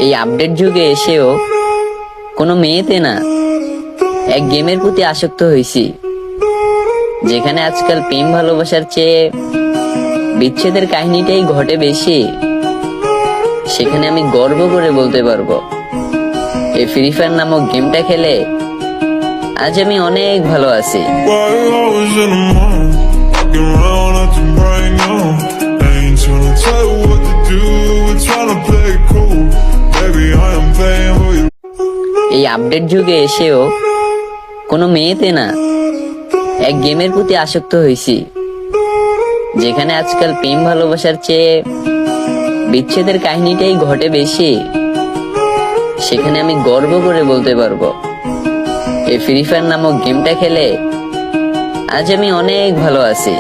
এই আপডেট যুগে এসেও কোনো মেয়েতে না, এক গেমের প্রতি আসক্ত হয়েছি, যেখানে আজকাল প্রেম ভালোবাসার চেয়ে বিচ্ছেদের কাহিনীটাই ঘটে বেশি। সেখানে আমি গর্ব করে বলতে পারবো, এই ফ্রি ফায়ার নামক গেমটা খেলে আজ আমি অনেক ভালো আছি। এই আপডেট যুগে এসেও কোনো মেয়েতে না, এক গেমের প্রতি আসক্ত হয়েছি, যেখানে আজকাল প্রেম ভালোবাসার চেয়ে বিচ্ছেদের কাহিনীটাই ঘটে বেশি। সেখানে আমি গর্ব করে বলতে পারবো, এই ফ্রি ফায়ার নামক গেমটা খেলে আজ আমি অনেক ভালো আছি।